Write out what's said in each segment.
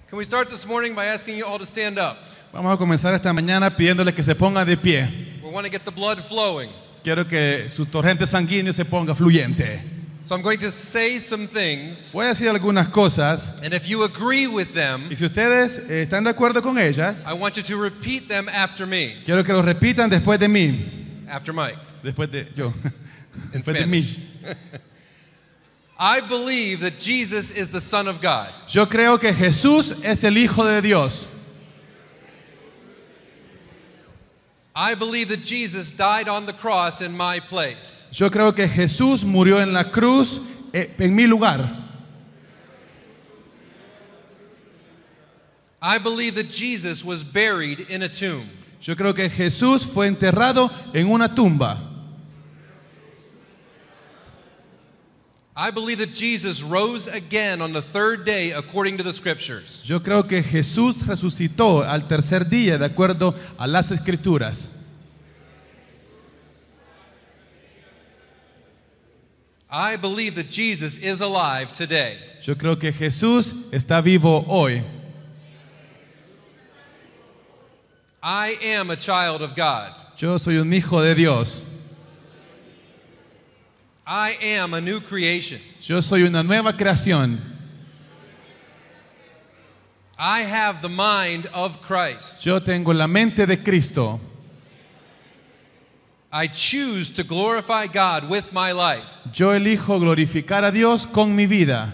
Can we start this morning by asking you all to stand up? Vamos a comenzar esta mañana pidiéndole que se ponga de pie. We want to get the blood flowing. Quiero que su torrente sanguíneo se ponga fluyente. So I'm going to say some things, Voy a decir algunas cosas and if you agree with them, y si ustedes están de acuerdo con ellas, I want you to repeat them after me, quiero que lo repitan después de mí. after Mike. Después de yo. In Después de Spanish. mí. I believe that Jesus is the Son of God. Yo creo que Jesús es el Hijo de Dios. I believe that Jesus died on the cross in my place. Yo creo que Jesús murió en la cruz en mi lugar. I believe that Jesus was buried in a tomb. Yo creo que Jesús fue enterrado en una tumba. I believe that Jesus rose again on the third day according to the scriptures. Yo creo que Jesús resucitó al tercer día de acuerdo a las Escrituras. I believe that Jesus is alive today. Yo creo que Jesús está vivo hoy. I am a child of God. Yo soy un hijo de Dios. I am a new creation. Yo soy una nueva creación. I have the mind of Christ. Yo tengo la mente de Cristo. I choose to glorify God with my life. Yo elijo glorificar a Dios con mi vida.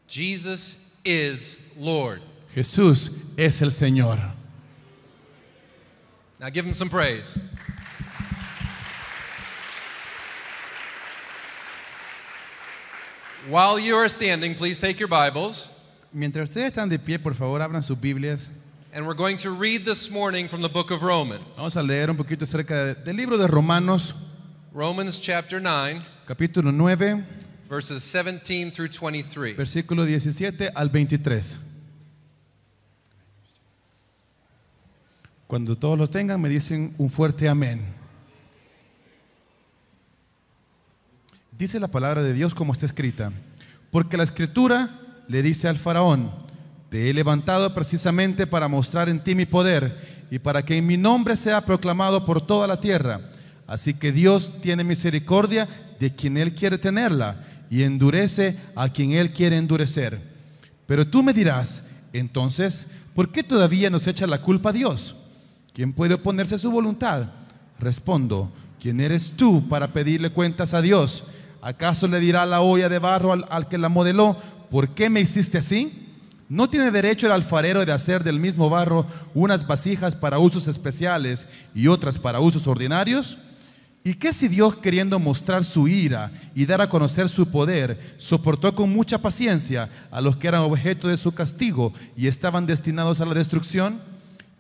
Jesus is Lord. Jesús es el Señor. Now give him some praise. While you are standing, please take your Bibles, Mientras ustedes están de pie, por favor, abran sus Biblias. and we're going to read this morning from the book of Romans. Vamos a leer un poquito acerca del libro de Romanos, Romans chapter 9, capítulo 9, verses 17 through 23. versículo 17 al 23. Cuando todos los tengan, me dicen un fuerte amén. Dice la palabra de Dios como está escrita, porque la Escritura le dice al faraón: te he levantado precisamente para mostrar en ti mi poder y para que en mi nombre sea proclamado por toda la tierra. Así que Dios tiene misericordia de quien Él quiere tenerla y endurece a quien Él quiere endurecer. Pero tú me dirás, entonces, ¿por qué todavía nos echa la culpa a Dios? ¿Quién puede oponerse a su voluntad? Respondo, ¿quién eres tú para pedirle cuentas a Dios? ¿Acaso le dirá la olla de barro al que la modeló, ¿por qué me hiciste así? ¿No tiene derecho el alfarero de hacer del mismo barro unas vasijas para usos especiales y otras para usos ordinarios? ¿Y qué si Dios, queriendo mostrar su ira y dar a conocer su poder, soportó con mucha paciencia a los que eran objeto de su castigo y estaban destinados a la destrucción?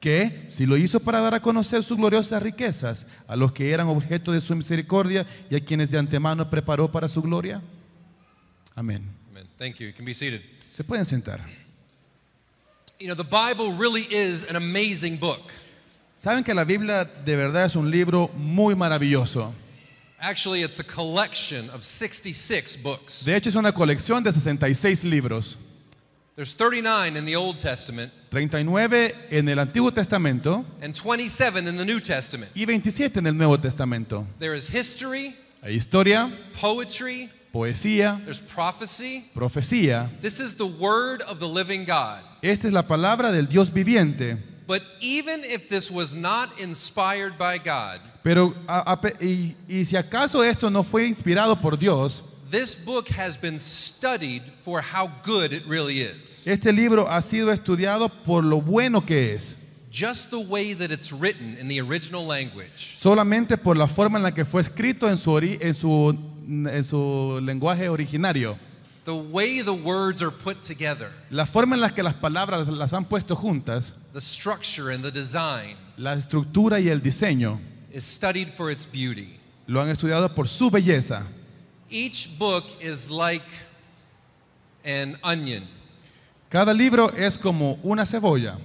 ¿Que si lo hizo para dar a conocer sus gloriosas riquezas a los que eran objeto de su misericordia y a quienes de antemano preparó para su gloria? Amén. Amen. Thank you. You can be seated. Se pueden sentar. You know, the Bible really is an amazing book. Saben que la Biblia de verdad es un libro muy maravilloso. Actually, it's a collection of 66 books. De hecho, es una colección de 66 libros. There's 39 in the Old Testament 39 en el Antiguo Testamento and 27 in the New Testament. y 27 en el Nuevo Testamento. There is history, Hay historia, poetry, poesía, there's prophecy. profecía. This is the word of the living God. Esta es la palabra del Dios viviente. But even if this was not inspired by God, Pero, y si acaso esto no fue inspirado por Dios, this book has been studied for how good it really is. este libro ha sido estudiado por lo bueno que es, Just the way that it's written in the original language. solamente por la forma en la que fue escrito en su lenguaje originario, The way the words are put together, la forma en la que las palabras las han puesto juntas, the structure and the design la estructura y el diseño, is studied for its beauty. lo han estudiado por su belleza. Each book is like an onion. Cada libro es como una cebolla,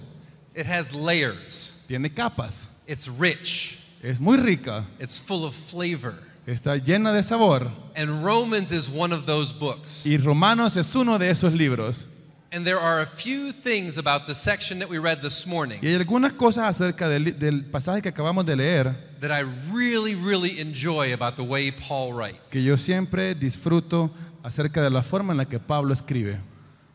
It has layers. tiene capas, It's rich. es muy rica, It's full of flavor. está llena de sabor. And Romans is one of those books. Y Romanos es uno de esos libros. And there are a few things about the section that we read this morning Y hay algunas cosas acerca del pasaje que acabamos de leer that I really, really enjoy about the way Paul writes. que yo siempre disfruto acerca de la forma en la que Pablo escribe.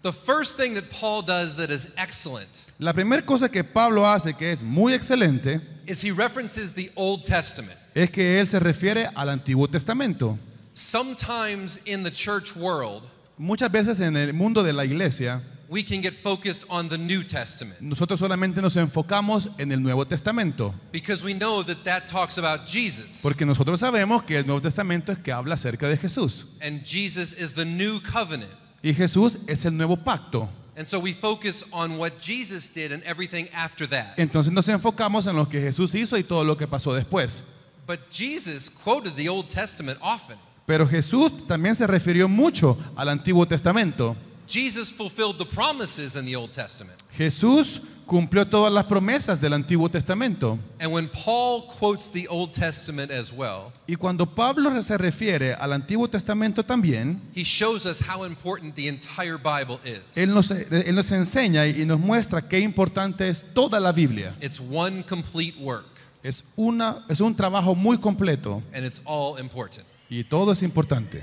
The first thing that Paul does that is excellent La primera cosa que Pablo hace que es muy excelente is he references the Old Testament. es que él se refiere al Antiguo Testamento. Sometimes in the church world, Muchas veces en el mundo de la iglesia we can get focused on the New Testament nosotros solamente nos enfocamos en el Nuevo Testamento because we know that that talks about Jesus. porque nosotros sabemos que el Nuevo Testamento es que habla acerca de Jesús And Jesus is the new covenant. y Jesús es el nuevo pacto. And so we focus on what Jesus did and everything after that. Entonces nos enfocamos en lo que Jesús hizo y todo lo que pasó después. But Jesus quoted the Old Testament often. Pero Jesús también se refirió mucho al Antiguo Testamento. Jesus fulfilled the promises in the Old Testament. Jesús cumplió todas las promesas del Antiguo Testamento. And when Paul quotes the Old Testament as well, Y cuando Pablo se refiere al Antiguo Testamento también, he shows us how important the entire Bible is. él nos enseña y nos muestra qué importante es toda la Biblia. It's one complete work, Es un trabajo muy completo and it's all important. y todo es importante.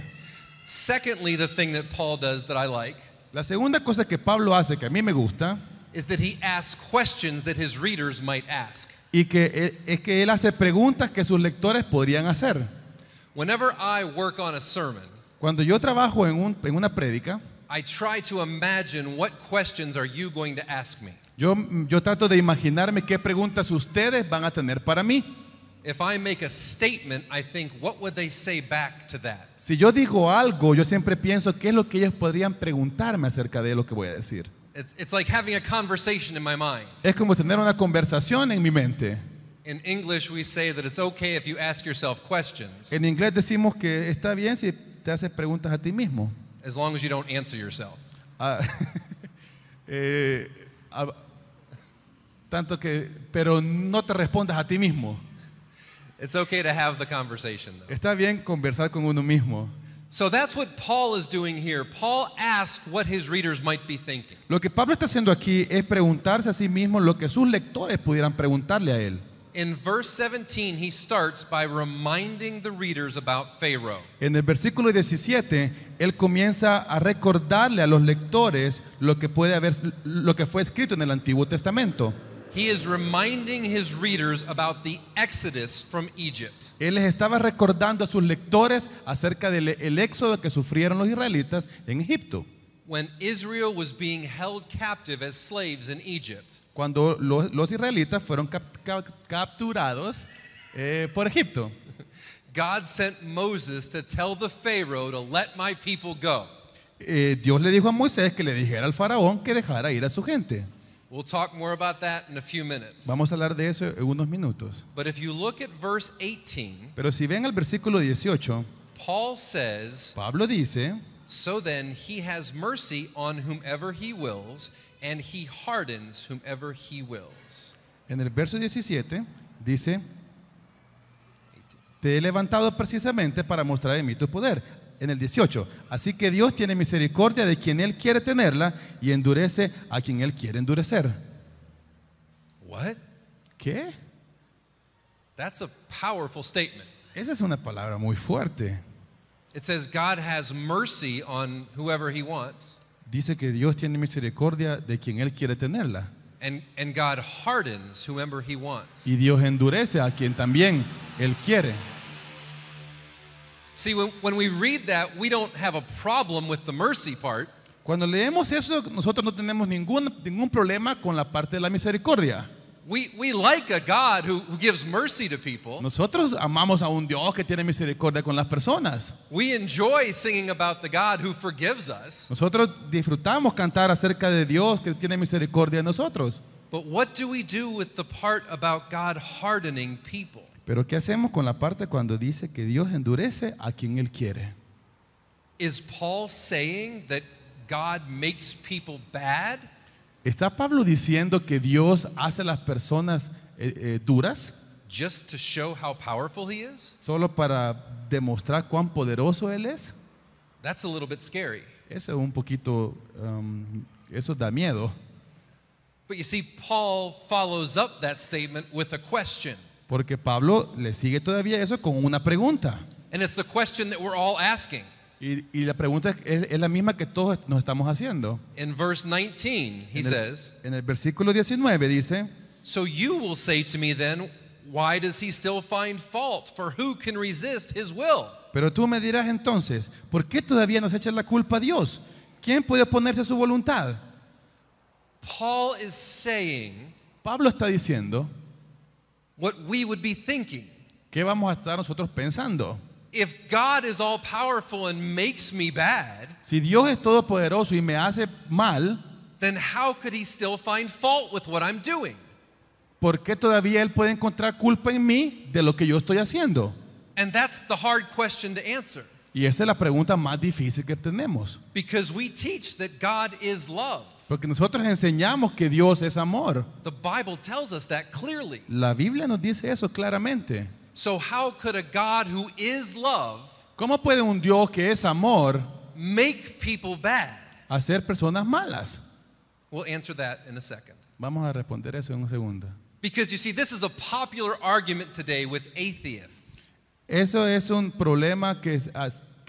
Secondly, the thing that Paul does that I like La segunda cosa que Pablo hace que a mí me gusta is that he asks questions that his readers might ask. y es que él hace preguntas que sus lectores podrían hacer. Whenever I work on a sermon, Cuando yo trabajo en una prédica, I try to imagine what questions are you going to ask me. yo trato de imaginarme qué preguntas ustedes van a tener para mí. If I make a statement, I think, what would they say back to that? Si yo digo algo, yo siempre pienso qué es lo que ellos podrían preguntarme acerca de lo que voy a decir. It's like having a conversation in my mind. Es como tener una conversación en mi mente. In English, we say that it's okay if you ask yourself questions, En inglés decimos que está bien si te haces preguntas a ti mismo. as long as you don't answer yourself. Ah, ah, pero no te respondas a ti mismo. It's okay to have the conversation, though. Está bien conversar con uno mismo. So that's what Paul is doing here. Paul asks what his readers might be thinking. Lo que Pablo está haciendo aquí es preguntarse a sí mismo lo que sus lectores pudieran preguntarle a él. In verse 17, he starts by reminding the readers about Pharaoh. En el versículo 17, él comienza a recordarle a los lectores lo que fue escrito en el Antiguo Testamento. He is reminding his readers about the exodus from Egypt. Él les estaba recordando a sus lectores acerca del éxodo que sufrieron los israelitas en Egipto. When Israel was being held captive as slaves in Egypt, Cuando los israelitas fueron capturados por Egipto. God sent Moses to tell the Pharaoh to let my people go. Dios le dijo a Moisés que le dijera al faraón que dejara ir a su gente. We'll talk more about that in a few minutes. Vamos a hablar de eso en unos minutos. But if you look at verse 18, Pero si ven el versículo 18, Paul says, Pablo dice, "So then he has mercy on whomever he wills, and he hardens whomever he wills." en el verso 17, dice, te he levantado precisamente para mostrar en mí tu poder. En el 18, así que Dios tiene misericordia de quien Él quiere tenerla y endurece a quien Él quiere endurecer. What? ¿Qué? That's a powerful statement. Esa es una palabra muy fuerte. It says God has mercy on whoever he wants, Dice que Dios tiene misericordia de quien Él quiere tenerla. and God hardens whomever he wants. Y Dios endurece a quien también Él quiere. See, when we read that, we don't have a problem with the mercy part. Cuando leemos eso, nosotros no tenemos ningún problema con la parte de la misericordia. We like a God who gives mercy to people. Nosotros amamos a un Dios que tiene misericordia con las personas. We enjoy singing about the God who forgives us. Nosotros disfrutamos cantar acerca de Dios que tiene misericordia de nosotros. But what do we do with the part about God hardening people? Pero ¿qué hacemos con la parte cuando dice que Dios endurece a quien Él quiere? Is Paul saying that God makes people bad? ¿Está Pablo diciendo que Dios hace a las personas duras? just to show how powerful he is? solo para demostrar cuán poderoso Él es. That's a little bit scary. Eso es un poquito, eso da miedo. But you see, Paul follows up that statement with a question. Porque Pablo le sigue todavía eso con una pregunta. And it's the question that we're all asking. Y la pregunta es la misma que todos nos estamos haciendo. In verse 19, he says, En el versículo 19 dice, "So you will say to me then, why does he still find fault? For who can resist his will?" pero tú me dirás entonces, ¿por qué todavía nos echas la culpa a Dios? ¿Quién puede oponerse a su voluntad? Paul is saying Pablo está diciendo, what we would be thinking. ¿qué vamos a estar nosotros pensando? If God is all powerful and makes me bad, Si Dios es todopoderoso y me hace mal, then how could he still find fault with what I'm doing? ¿por qué todavía Él puede encontrar culpa en mí de lo que yo estoy haciendo? And that's the hard question to answer, Y esa es la pregunta más difícil que tenemos. because we teach that God is love. Porque nosotros enseñamos que Dios es amor. The Bible tells us that clearly. La Biblia nos dice eso claramente. So how could a God who is love ¿Cómo puede un Dios que es amor make people bad? hacer personas malas? We'll answer that in a second. Vamos a responder eso en un segundo. Because you see, this is a popular argument today with atheists. Eso es un problema que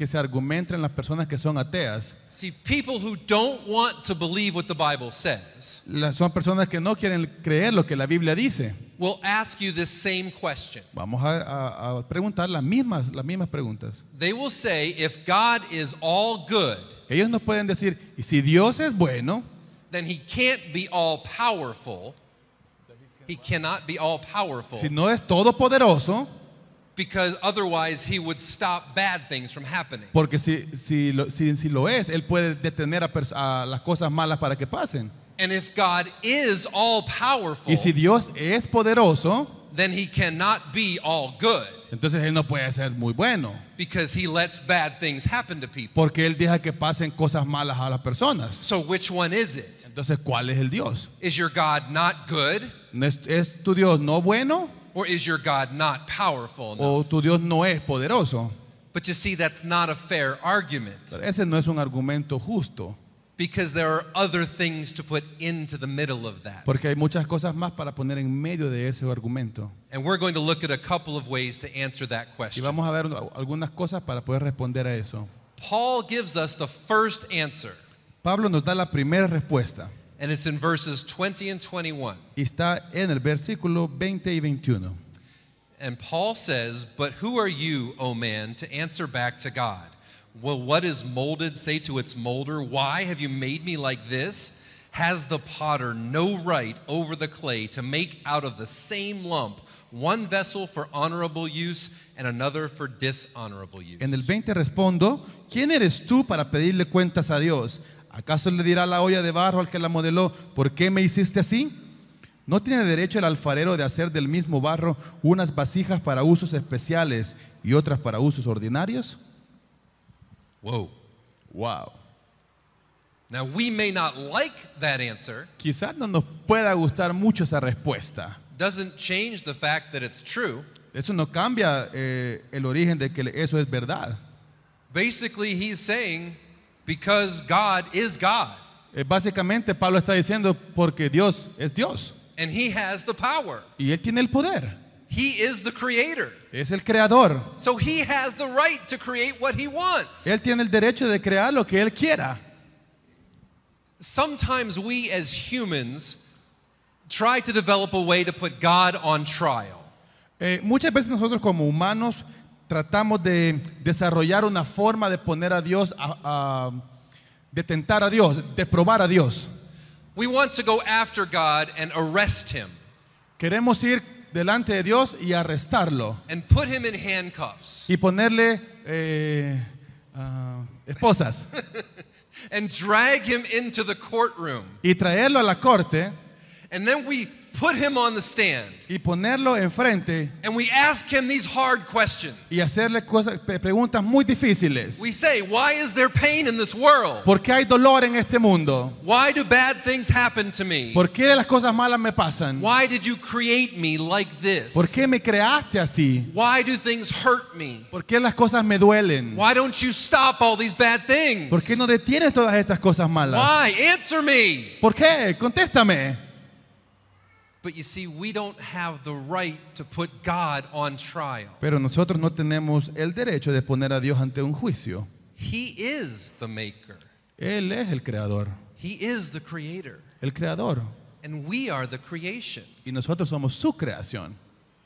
se argumenta en las personas que son ateas. See, people who don't want to believe what the Bible says Son personas que no quieren creer lo que la Biblia dice. will ask you this same question. Vamos a preguntar las mismas preguntas. They will say, if God is all good, Ellos nos pueden decir, y si Dios es bueno, then he can't be all powerful. He cannot be all powerful, si no es todopoderoso, because otherwise he would stop bad things from happening. porque si lo es, Él puede detener a las cosas malas para que pasen. And if God is all powerful, Y si Dios es poderoso, then he cannot be all good, entonces Él no puede ser muy bueno, because he lets bad things happen to people. porque Él deja que pasen cosas malas a las personas. So which one is it? Entonces, ¿cuál es el Dios? Is your God not good, ¿No ¿Es tu Dios no bueno or is your God not powerful enough? o tu Dios no es poderoso? But you see, that's not a fair argument, Ese no es un argumento justo, because there are other things to put into the middle of that. porque hay muchas cosas más para poner en medio de ese argumento. And we're going to look at a couple of ways to answer that Y question. vamos a ver algunas cosas para poder responder a eso. Paul gives us the first answer, Pablo nos da la primera respuesta and it's in verses 20 and 21. y está en el versículo 20 y 21. And Paul says, "But who are you, O man, to answer back to God? Will what is molded say to its molder, why have you made me like this? Has the potter no right over the clay to make out of the same lump one vessel for honorable use and another for dishonorable use?" En el 20 respondo, ¿quién eres tú para pedirle cuentas a Dios? ¿Acaso le dirá la olla de barro al que la modeló, ¿por qué me hiciste así? ¿No tiene derecho el alfarero de hacer del mismo barro unas vasijas para usos especiales y otras para usos ordinarios? Whoa. Wow. Now we may not like that answer. Quizás no nos pueda gustar mucho esa respuesta. Doesn't change the fact that it's true. Eso no cambia el origen de que eso es verdad. Basically, he's saying, because God is God Básicamente Pablo está diciendo porque Dios es Dios and he has the power. y Él tiene el poder. He is the creator. Es el creador. So he has the right to create what he wants. Él tiene el derecho de crear lo que Él quiera. Sometimes we as humans try to develop a way to put God on trial. Muchas veces nosotros como humanos tratamos de desarrollar una forma de poner a Dios, de tentar a Dios, de probar a Dios. We want to go after God and arrest him Queremos ir delante de Dios y arrestarlo and put him in handcuffs y ponerle esposas and drag him into the courtroom. y traerlo a la corte And then we put him on the stand y ponerlo enfrente and we ask him these hard questions. y hacerle preguntas muy difíciles. We say, why is there pain in this world? ¿Por qué hay dolor en este mundo? Why do bad things happen to me? ¿Por qué las cosas malas me pasan? Why did you create me like this? ¿Por qué me creaste así? Why do things hurt me? ¿Por qué las cosas me duelen? Why don't you stop all these bad things? ¿Por qué no detienes todas estas cosas malas? Why? Answer me. ¿Por qué? Contéstame. But you see, we don't have the right to put God on trial. Pero nosotros no tenemos el derecho de poner a Dios ante un juicio. He is the maker. Él es el creador. He is the creator. El creador. And we are the creation. Y nosotros somos su creación.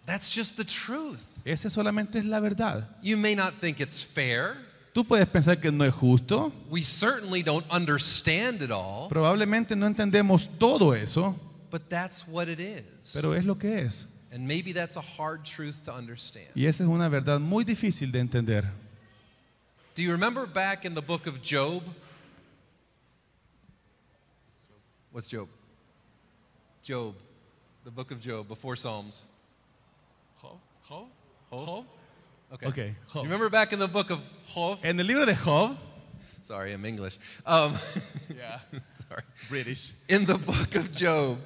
That's just the truth. Esa solamente es la verdad. You may not think it's fair. Tú puedes pensar que no es justo. We certainly don't understand it all. Probablemente no entendemos todo eso. But that's what it is. Pero es lo que es. And maybe that's a hard truth to understand. Y esa es una verdad muy difícil de entender. Do you remember back in the book of Job? What's Job? Job, the book of Job, before Psalms. Job? Okay. Okay, Job. You remember back in the book of Job? En el libro de Job, Sorry, I'm English. yeah, Sorry. British. In the book of Job,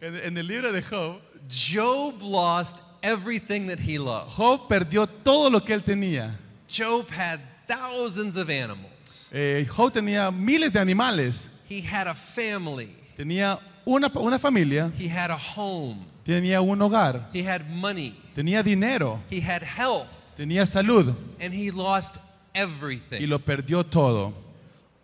En el libro de Job, Job lost everything that he loved. Job perdió todo lo que él tenía. Job had thousands of animals. Job tenía miles de animales. He had a family. Tenía una familia. He had a home. Tenía un hogar. He had money. Tenía dinero. He had health. Tenía salud. And he lost Y everything. lo perdió todo.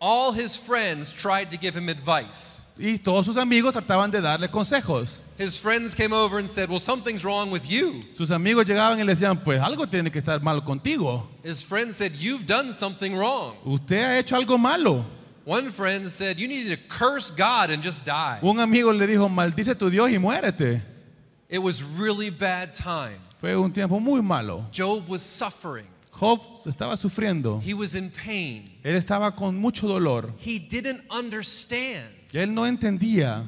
All his friends tried to give him advice. Y todos sus amigos trataban de darle consejos. His friends came over and said, well, something's wrong with you. Sus amigos llegaban y le decían, pues algo tiene que estar mal contigo. His friends said, you've done something wrong. Usted ha hecho algo malo. One friend said, you need to curse God and just die. Un amigo le dijo, maldice tu Dios y muérete. It was really bad time. Fue un tiempo muy malo. Job was suffering. Job estaba sufriendo. He was in pain. Él estaba con mucho dolor. He didn't understand. Y él no entendía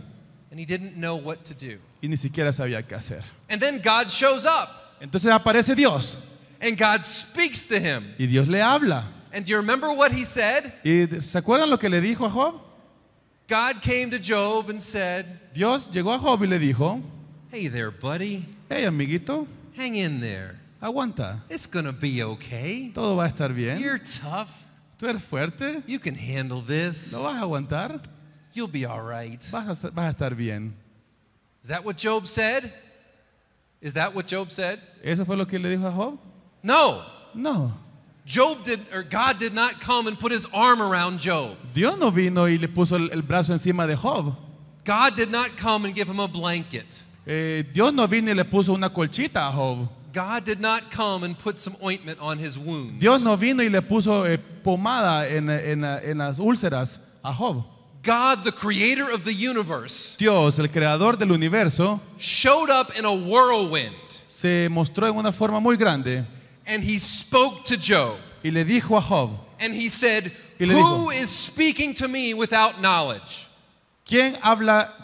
And he didn't know what to do. y ni siquiera sabía qué hacer. And then God shows up. Entonces aparece Dios And God speaks to him. y Dios le habla. And do you remember what he said? ¿Y se acuerdan lo que le dijo a Job? God came to Job and said, Dios llegó a Job y le dijo, hey there, buddy. hey amiguito, Hang in there. aguanta, It's going to be okay. todo va a estar bien. You're tough. Tú eres fuerte, You can handle this. lo vas a aguantar, You'll be all right. vas a estar bien. Is that what Job said? Is that what Job said? ¿Eso fue lo que le dijo a Job? No. No. God did not come and put his arm around Job. Dios no vino y le puso el brazo encima de Job. God did not come and give him a blanket. Dios no vino y le puso una colchita a Job. God did not come and put some ointment on his wounds. Dios no vino y le puso pomada en las úlceras a Job. God, the creator of the universe, Dios, el creador del universo, showed up in a whirlwind se mostró en una forma muy grande and he spoke to Job. y le dijo a Job, And he said, Y le who dijo, is speaking to me without knowledge? ¿quién habla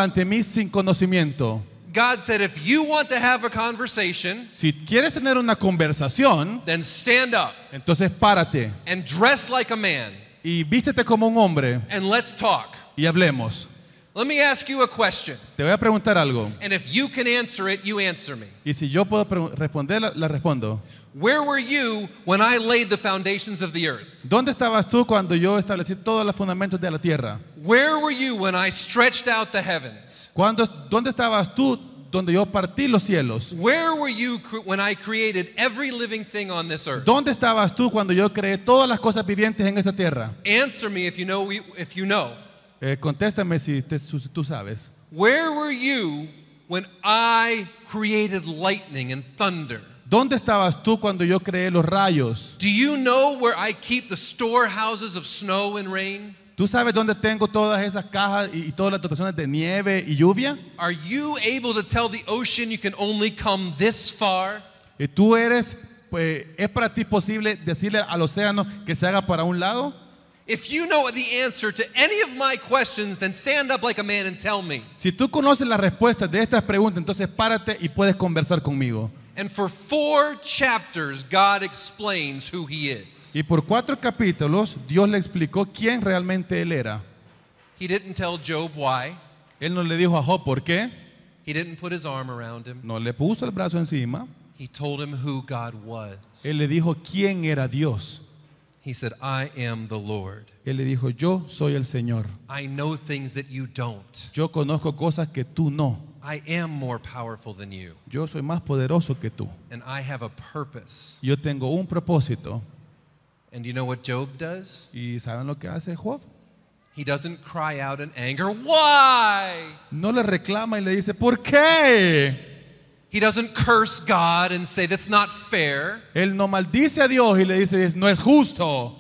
ante mí sin conocimiento? God said, if you want to have a conversation, Si quieres tener una conversación, then stand up entonces párate and dress like a man y vístete como un hombre and let's talk. y hablemos. Let me ask you a question. Te voy a preguntar algo And if you can answer it, you answer me. y si yo puedo responder, la respondo. Where were you when I laid the foundations of the earth? ¿Dónde estabas tú cuando yo establecí todos los fundamentos de la tierra? Where were you when I stretched out the heavens? ¿Dónde estabas tú donde yo partí los cielos? Where were you when I created every living thing on this earth? ¿Dónde estabas tú cuando yo creé todas las cosas vivientes en esta tierra? Answer me if you know. Contéstame si tú sabes. Where were you when I created lightning and thunder? ¿Dónde estabas tú cuando yo creé los rayos? Do you know where I keep the storehouses of snow and rain? ¿Tú sabes dónde tengo todas esas cajas y todas las dotaciones de nieve y lluvia? Are you able to tell the ocean you can only come this far? ¿Y tú ¿es para ti posible decirle al océano que se haga para un lado? If you know the answer to any of my questions, then stand up like a man and tell me. Si tú conoces las respuestas de estas preguntas, entonces párate y puedes conversar conmigo. And for 4 chapters, God explains who he is. Y por 4 capítulos, Dios le explicó quién realmente él era. He didn't tell Job why. Él no le dijo a Job por qué, He didn't put his arm around him. no le puso el brazo encima. He told him who God was. Él le dijo quién era Dios. He said, I am the Lord. Él le dijo, yo soy el Señor. I know things that you don't. Yo conozco cosas que tú no. I am more powerful than you. Yo soy más poderoso que tú. And I have a purpose. Yo tengo un propósito. And do you know what Job does? ¿Y saben lo que hace Job? He doesn't cry out in anger, why? No le reclama y le dice, ¿por qué? He doesn't curse God and say, that's not fair. Él no maldice a Dios y le dice, no es justo.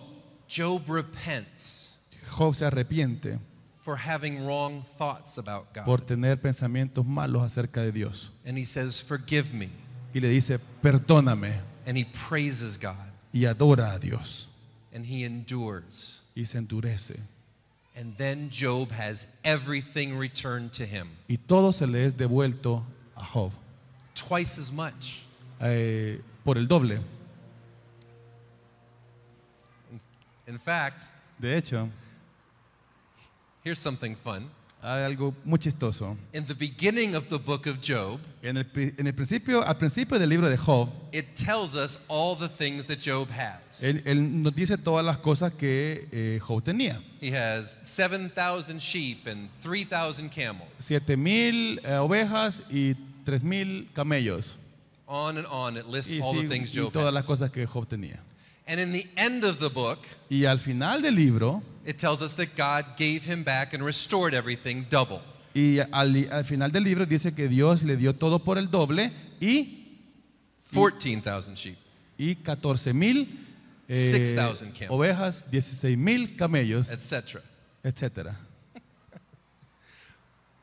Job repents Job se arrepiente for having wrong thoughts about God. por tener pensamientos malos acerca de Dios. And he says, forgive me. Y le dice, perdóname. And he praises God. Y adora a Dios. And he endures. Y se endurece. And then Job has everything returned to him. Y todo se le es devuelto a Job. Twice as much. Por el doble. In fact, De hecho, here's something fun. hay algo muy chistoso. In the beginning of the book of Job, En el principio, al principio del libro de Job, it tells us all the things that Job has. él nos dice todas las cosas que Job tenía. He has 7,000 sheep and 3,000 camels. 7,000 ovejas y 3,000 camellos. On and on, it lists Y, all the sí, things y Job todas las has. cosas que Job tenía. And in the end of the book, Y al final del libro, it tells us that God gave him back and restored everything double. y al final del libro dice que Dios le dio todo por el doble y 14,000 sheep. 14,000 6,000 camels. ovejas, 16,000 camellos, Etc. etc.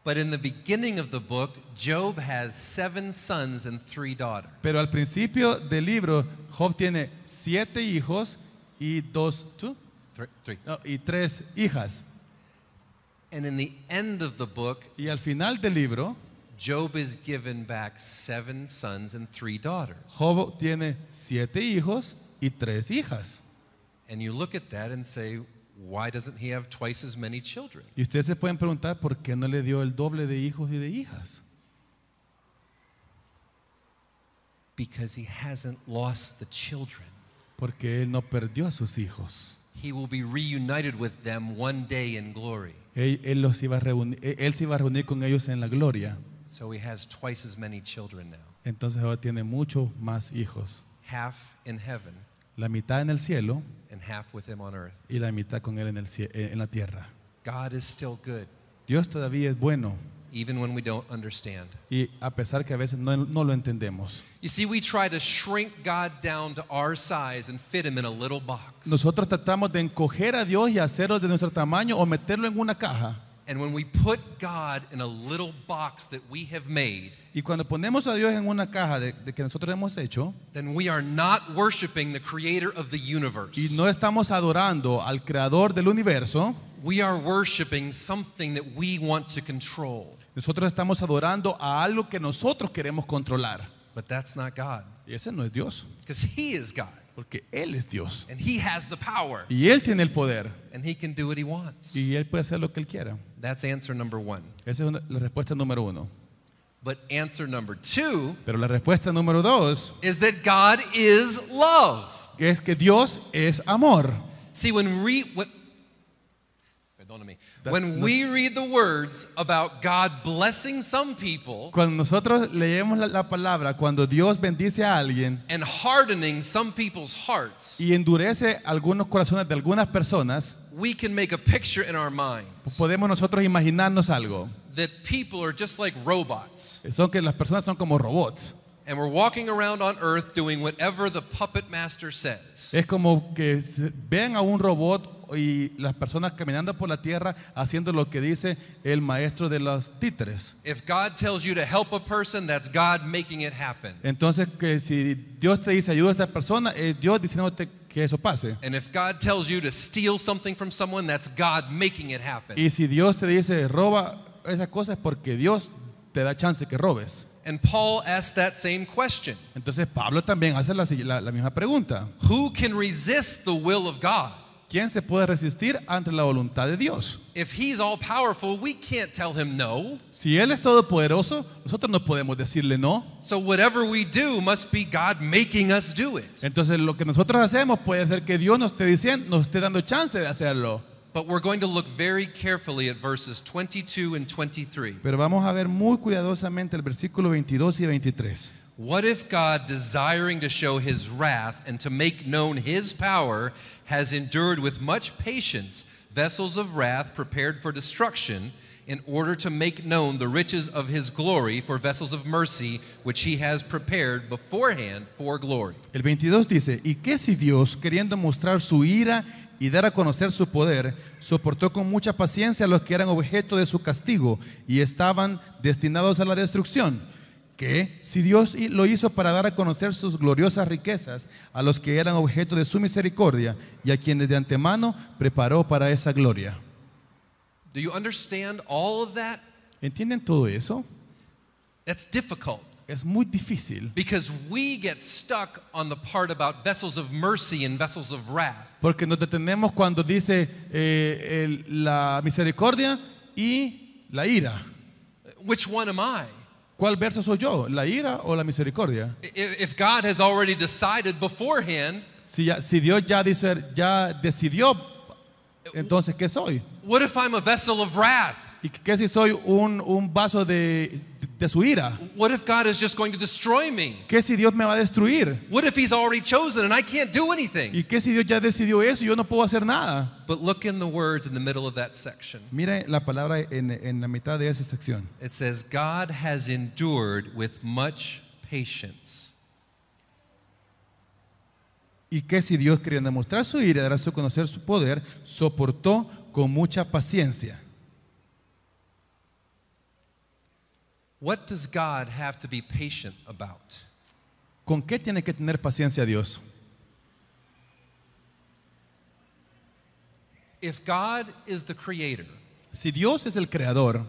But in the beginning of the book, Job has 7 sons and 3 daughters. Pero al principio del libro, Job tiene 7 hijos y 3 hijas. And in the end of the book, Y al final del libro, Job is given back 7 sons and 3 daughters. Job tiene 7 hijos y 3 hijas. And you look at that and say, why doesn't he have twice as many children? Y ustedes se pueden preguntar por qué no le dio el doble de hijos y de hijas. Because he hasn't lost the children. Porque él no perdió a sus hijos. He will be reunited with them one day in glory. Él se iba a reunir con ellos en la gloria. So he has twice as many children now. Entonces ahora tiene muchos más hijos. Half in heaven La mitad en el cielo and half with him on earth. y la mitad con él en la tierra. God is still good, Dios todavía es bueno. even when we don't understand. Y a pesar que a veces no lo entendemos. You see, we try to shrink God down to our size and fit him in a little box. Nosotros tratamos de encoger a Dios y hacerlo de nuestro tamaño o meterlo en una caja. And when we put God in a little box that we have made, Y cuando ponemos a Dios en una caja de que nosotros hemos hecho then we are not worshiping the creator of the universe. y no estamos adorando al creador del universo, We are worshiping something that we want to control. nosotros estamos adorando a algo que nosotros queremos controlar. But that's not God, Y ese no es Dios, because he is God, porque Él es Dios. and he has the power, Y Él tiene el poder and he can do what he wants. y Él puede hacer lo que Él quiera. That's answer number 1. Esa es la respuesta número 1. But answer number 2 Pero la respuesta número 2 is that God is love. es que Dios es amor. See, when we read the words about God blessing some people Cuando nosotros leemos la palabra, cuando Dios bendice a alguien and hardening some people's hearts, y endurece algunos corazones de algunas personas, we can make a picture in our minds podemos nosotros imaginarnos algo. that people are just like robots, Son que las personas son como robots. and we're walking around on earth doing whatever the puppet master says. Es como que vean a un robot y las personas caminando por la tierra haciendo lo que dice el maestro de los títeres. If God tells you to help a person, that's God making it happen. Entonces, que si Dios te dice ayuda a esta persona, es Dios diciéndote que eso pase. And if God tells you to steal something from someone, that's God making it happen. Y si Dios te dice roba esa cosa es porque Dios te da chance que robes. And Paul asked that same question. Entonces Pablo también hace la misma pregunta. Who can resist the will of God? ¿Quién se puede resistir ante la voluntad de Dios? If he's all powerful, we can't tell him no. Si Él es todopoderoso, nosotros no podemos decirle no. So whatever we do must be God making us do it. Entonces lo que nosotros hacemos puede ser que Dios nos esté diciendo, nos esté dando chance de hacerlo. But we're going to look very carefully at verses 22 and 23. Pero vamos a ver muy cuidadosamente el versículo 22 y 23. What if God, desiring to show his wrath and to make known his power, has endured with much patience vessels of wrath prepared for destruction, in order to make known the riches of his glory for vessels of mercy, which he has prepared beforehand for glory? El 22 dice, ¿y qué si Dios, queriendo mostrar su ira y dar a conocer su poder, soportó con mucha paciencia a los que eran objeto de su castigo y estaban destinados a la destrucción? Que si Dios lo hizo para dar a conocer sus gloriosas riquezas a los que eran objeto de su misericordia y a quienes de antemano preparó para esa gloria. Do you understand all of that? ¿Entienden todo eso? That's difficult Es muy difícil because we get stuck on the part about vessels of mercy and vessels of wrath. porque nos detenemos cuando dice la misericordia y la ira. Which one am I? ¿Cuál verso soy yo? ¿La ira o la misericordia? If God has already decided beforehand, Si Dios ya decidió, entonces ¿qué soy? what if I'm a vessel of wrath? ¿Y qué si soy un vaso de su ira? What if God is just going to destroy me? ¿Qué si Dios me va a destruir? What if he's already chosen and I can't do anything? ¿Y qué si Dios ya decidió eso y yo no puedo hacer nada? But look in the words in the middle of that section. Mire la palabra en la mitad de esa sección. It says, God has endured with much patience. ¿Y qué si Dios, queriendo demostrar su ira y dar a conocer su poder, soportó con mucha paciencia? What does God have to be patient about? ¿Con qué tiene que tener paciencia Dios? If God is the creator Si Dios es el creador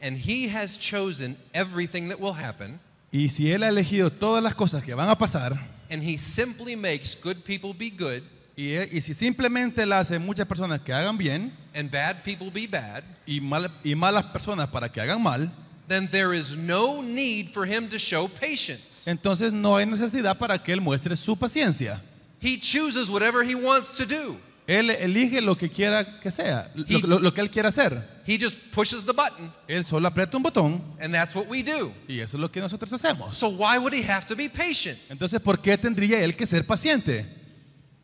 and he has chosen everything that will happen, y si Él ha elegido todas las cosas que van a pasar and he simply makes good people be good y si simplemente Él hace muchas personas que hagan bien and bad people be bad, y malas personas para que hagan mal, then there is no need for him to show patience. entonces no hay necesidad para que Él muestre su paciencia. He chooses whatever he wants to do. Él elige lo que quiera que sea, lo que Él quiera hacer. He just pushes the button, Él solo aprieta un botón and that's what we do. y eso es lo que nosotros hacemos. So why would he have to be patient? Entonces, ¿por qué tendría Él que ser paciente?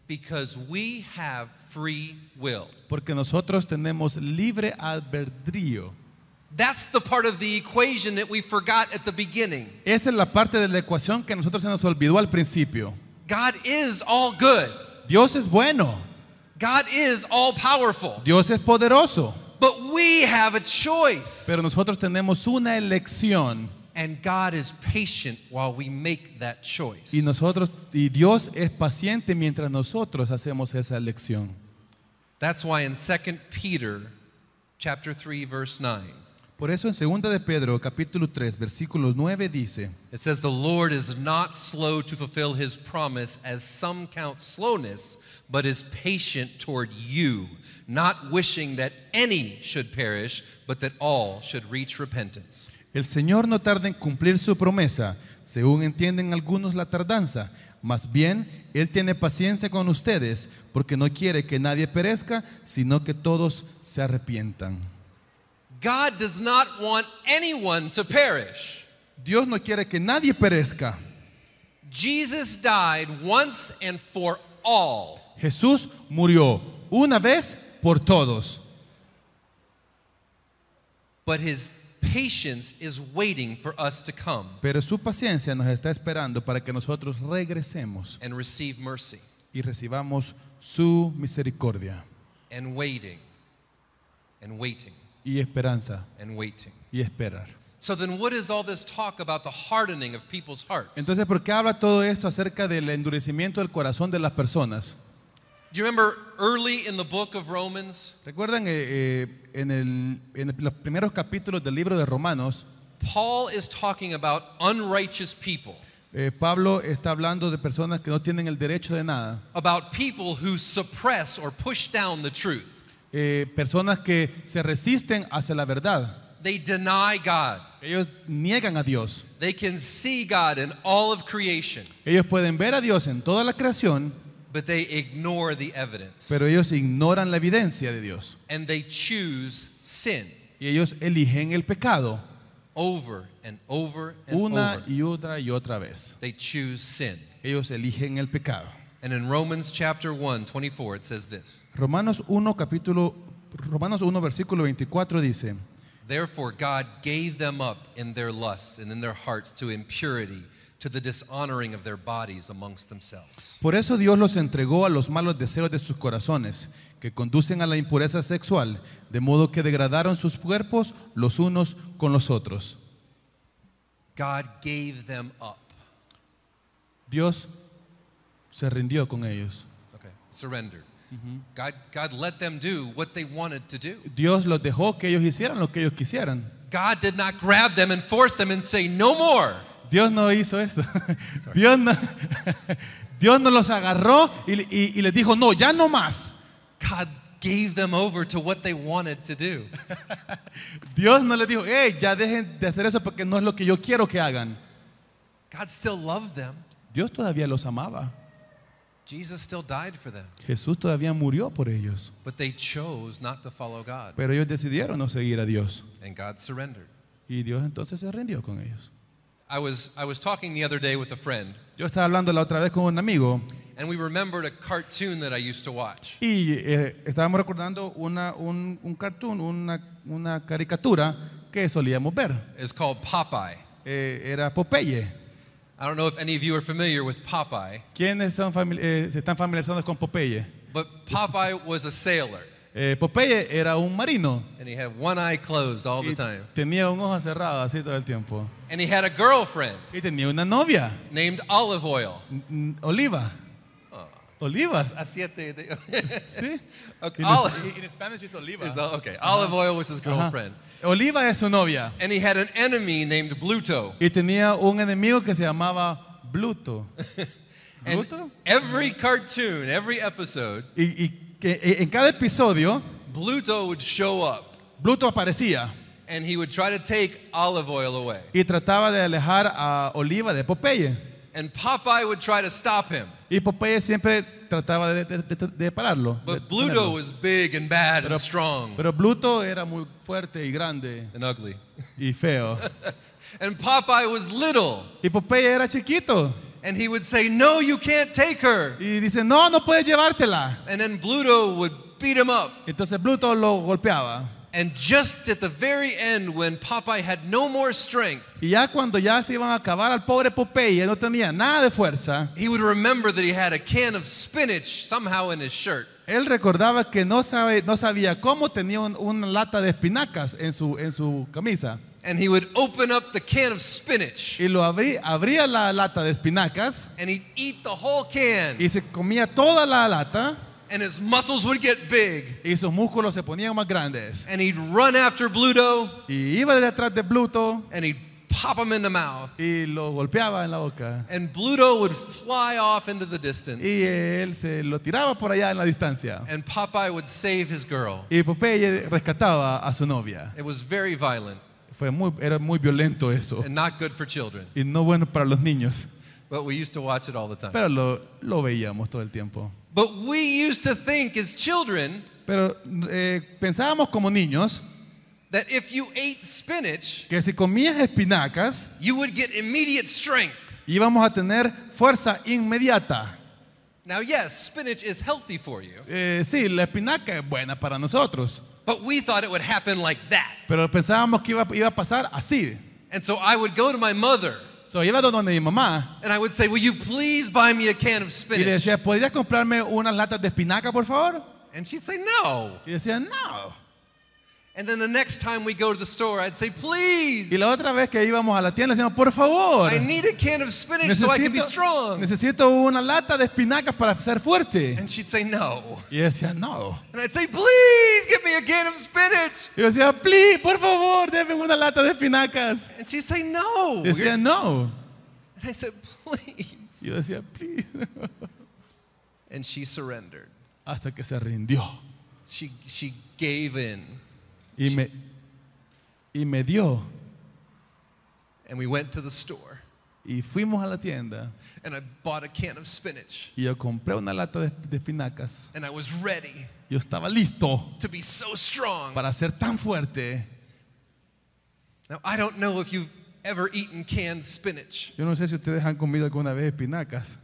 Because we have free will. Porque nosotros tenemos libre albedrío. That's the part of the equation that we forgot at the beginning. Esa es la parte de la ecuación que a nosotros se nos olvidó al principio. God is all good. Dios es bueno, God is all powerful. Dios es poderoso, But we have a choice. pero nosotros tenemos una elección And God is patient while we make that choice. y Dios es paciente mientras nosotros hacemos esa elección. That's why in 2 Peter chapter 3 verse 9 Por eso en 2 de Pedro capítulo 3 versículo 9 dice, it says, the Lord is not slow to fulfill his promise, as some count slowness, but is patient toward you, not wishing that any should perish, but that all should reach repentance. el Señor no tarda en cumplir su promesa, según entienden algunos la tardanza, más bien Él tiene paciencia con ustedes, porque no quiere que nadie perezca, sino que todos se arrepientan. God does not want anyone to perish. Dios no quiere que nadie perezca. Jesus died once and for all. Jesús murió una vez por todos, But his patience is waiting for us to come pero su paciencia nos está esperando para que nosotros regresemos and receive mercy. y recibamos su misericordia And waiting and waiting y esperanza and waiting. y esperar. So then what is all this talk about the hardening of people's hearts? Entonces, ¿por qué habla todo esto acerca del endurecimiento del corazón de las personas? Do you remember early in the book of Romans? ¿Recuerdan en los primeros capítulos del libro de Romanos, Paul is talking about unrighteous people, Pablo está hablando de personas que no tienen el derecho de nada, about people who suppress or push down the truth. personas que se resisten hacia la verdad. They deny God. Ellos niegan a Dios. They can see God in all of creation, Ellos pueden ver a Dios en toda la creación, but they ignore the evidence. pero ellos ignoran la evidencia de Dios. And they choose sin Y ellos eligen el pecado over and over and una over. y otra vez. They choose sin. Ellos eligen el pecado. And in Romans chapter 1, 24, it says this. Romanos 1 versículo 24 dice: Therefore God gave them up in their lusts and in their hearts to impurity, to the dishonoring of their bodies amongst themselves. Por eso Dios los entregó a los malos deseos de sus corazones, que conducen a la impureza sexual, de modo que degradaron sus cuerpos los unos con los otros. God gave them up. Dios se rindió con ellos. Okay, surrendered. God let them do what they wanted to do. Dios los dejó que ellos hicieran lo que ellos quisieran. God did not grab them and force them and say, no more. Dios no hizo eso. Dios no los agarró y les dijo, no, ya no más. God gave them over to what they wanted to do. Dios no les dijo, hey, ya dejen de hacer eso porque no es lo que yo quiero que hagan. God still loved them. Dios todavía los amaba. Jesus still died for them. Jesús todavía murió por ellos. But they chose not to follow God. Pero ellos decidieron no seguir a Dios. And God surrendered. Y Dios entonces se rindió con ellos. I was talking the other day with a friend, Yo estaba hablando la otra vez con un amigo and we remembered a cartoon that I used to watch. y estábamos recordando un cartoon, una caricatura que solíamos ver. It's called Popeye. Era Popeye. I don't know if any of you are familiar with Popeye, ¿Quiénes se están familiarizados con Popeye? but Popeye was a sailor, Popeye era un marino and he had one eye closed all the y time. tenía un ojo cerrado así todo el tiempo. And he had a girlfriend Y tenía una novia, named Olive Oil. Oliva. Olivas, Asiete de- ¿sí? Okay, In Olive, Spanish es oliva. okay, Olive Oil was his Ajá. girlfriend. Oliva es su novia. And he had an enemy named Bluto. Y tenía un enemigo que se llamaba Bluto. And ¿Bluto? every cartoon, every episode, Y que en cada episodio, Bluto would show up Bluto aparecía and he would try to take Olive Oil away. y trataba de alejar a Oliva de Popeye. And Popeye would try to stop him. Y Popeye siempre trataba de pararlo. de But Bluto detenerlo. was big and bad and strong Pero Bluto era muy fuerte y grande and ugly. y feo. And Popeye was little. Y Popeye era chiquito. And he would say, no, you can't take her. Y dice, no, no puedes llevártela. And then Bluto would beat him up. Entonces Bluto lo golpeaba. And just at the very end, when Popeye had no more strength, Y ya cuando ya se iban a acabar al pobre Popeye, no tenía nada de fuerza, he would remember that he had a can of spinach somehow in his shirt. él recordaba que no sabía cómo tenía una lata de espinacas en su camisa. And he would open up the can of spinach Y lo abría la lata de espinacas and he'd eat the whole can. y se comía toda la lata And his muscles would get big. y sus músculos se ponían más grandes. And he'd run after Bluto Y iba detrás de Bluto and he'd pop him in the mouth. y lo golpeaba en la boca. And Bluto would fly off into the distance. Y él se lo tiraba por allá en la distancia. And Popeye would save his girl. Y Popeye rescataba a su novia. It was very violent Era muy violento eso. and not good for children. Y no bueno para los niños. But we used to watch it all the time. Pero lo veíamos todo el tiempo. But we used to think as children Pero pensábamos como niños that if you ate spinach, que si comías espinacas you would get immediate strength. íbamos a tener fuerza inmediata. Now, yes, spinach is healthy for you, Sí, la espinaca es buena para nosotros. but we thought it would happen like that. Pero pensábamos que iba a pasar así. And so I would go to my mother So, iba donde mi mamá and I would say, will you please buy me a can of y le spinach? decía, ¿podrías comprarme unas latas de espinaca, por favor? And she'd say, no. Y decía, no. And then the next time we go to the store, I'd say, please, Y la otra vez que íbamos a la tienda, decíamos, por favor, I need a can of spinach so I can be strong. necesito una lata de espinacas para ser fuerte. And she'd say, no. Y yo decía, no. And I'd say, please, give me a can of spinach. Y yo decía, please, por favor, denme una lata de espinacas. And she'd say, no. Y decía, no. And I said, please. Y yo decía, please. And she surrendered. Hasta que se rindió. She gave in. Y me dio. And we went to the store. Y fuimos a la tienda. And I bought a can of spinach. Y yo compré una lata de espinacas. And I was ready Yo estaba listo to be so strong. para ser tan fuerte. Now, I don't know if you've ever eaten canned spinach, Yo no sé si ustedes han comido alguna vez espinacas,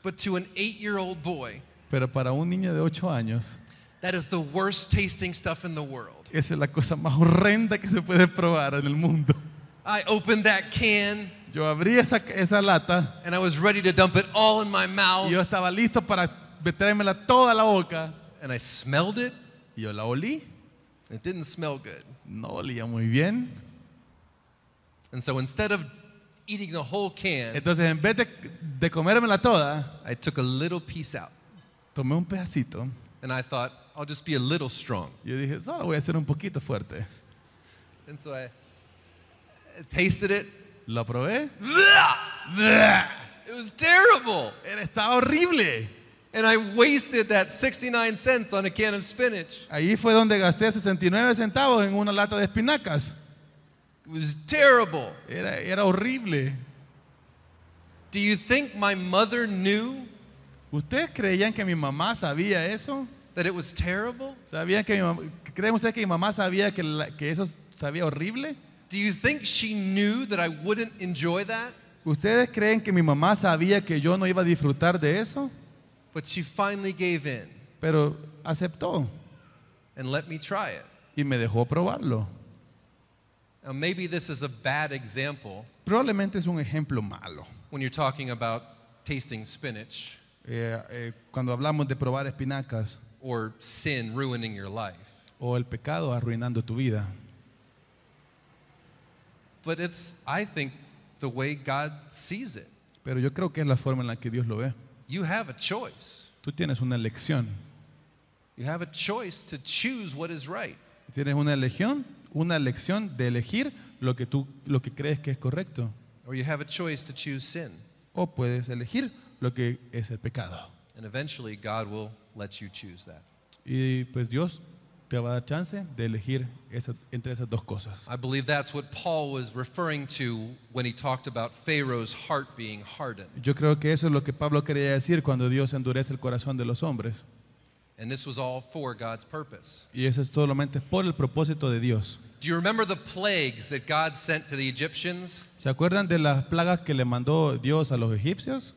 but to an 8-year-old boy, pero para un niño de 8 años, that is the worst tasting stuff in the world. esa es la cosa más horrenda que se puede probar en el mundo. I opened that can Yo abrí esa lata and I was ready to dump it all in my y mouth. yo estaba listo para metérmela toda a la boca. And I smelled it. Y yo la olí. It didn't smell good. No olía muy bien. And so instead of eating the whole can, Entonces, en vez de comérmela toda, I took a little piece out. tomé un pedacito. And I thought, I'll just be a little strong. Yo dije, solo voy a ser un poquito fuerte. And so I tasted it. Lo probé. It was terrible. Estaba horrible. And I wasted that 69 cents on a can of spinach. Ahí fue donde gasté 69 centavos en una lata de espinacas. It was terrible. Era horrible. Do you think my mother knew ¿Ustedes creían que mi mamá sabía eso? that it was terrible? ¿Creen ustedes que mi mamá sabía que eso sabía horrible? Do you think she knew that I wouldn't enjoy that? ¿Ustedes creen que mi mamá sabía que yo no iba a disfrutar de eso? But she finally gave in Pero aceptó and let me try it. y me dejó probarlo. Now, maybe this is a bad example Probablemente es un ejemplo malo. when you're talking about tasting spinach Cuando hablamos de probar espinacas or sin ruining your life. o el pecado arruinando tu vida. But it's, I think, the way God sees it. Pero yo creo que es la forma en la que Dios lo ve. You have a choice. Tú tienes una elección. You have a choice to choose what is right. Tienes una elección de elegir lo que crees que es correcto. Or you have a choice to choose sin. O puedes elegir lo que es el pecado. And eventually God will let you choose that. Y pues Dios te va a dar chance de elegir entre esas dos cosas. I believe that's what Paul was referring to when he talked about Pharaoh's heart being hardened. Yo creo que eso es lo que Pablo quería decir cuando Dios endurece el corazón de los hombres. And this was all for God's purpose. Y eso es solamente por el propósito de Dios. Do you remember the plagues that God sent to the Egyptians? ¿Se acuerdan de las plagas que le mandó Dios a los egipcios?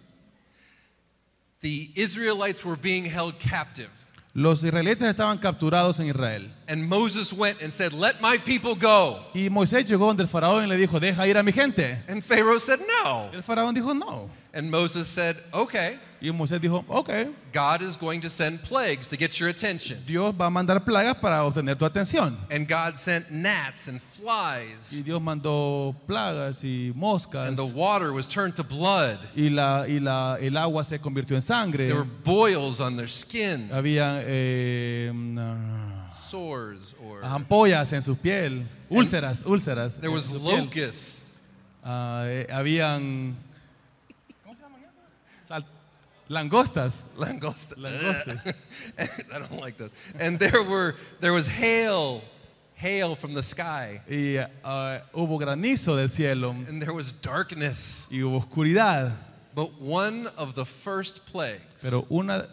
The Israelites were being held captive. Los israelitas estaban capturados en Israel. And Moses went and said, "Let my people go." Y Moisés llegó donde el faraón y le dijo, deja ir a mi gente. And Pharaoh said, "No." El faraón dijo, no. And Moses said, "Okay, Y Moisés dijo, ok, God is going to send plagues to get your attention." Dios va a mandar plagas para obtener tu atención. And God sent gnats and Y flies. Dios mandó plagas y moscas. And the water was turned to blood. Y el agua se convirtió en sangre. There were boils on their skin, Había sores, or ampollas en su piel, úlceras there was en su piel. locusts. Habían langostas. Langostas. Langostas. I don't like those. And there was hail from the sky. Y hubo granizo del cielo. And there was darkness. Y hubo oscuridad. But one of the first plagues, Pero una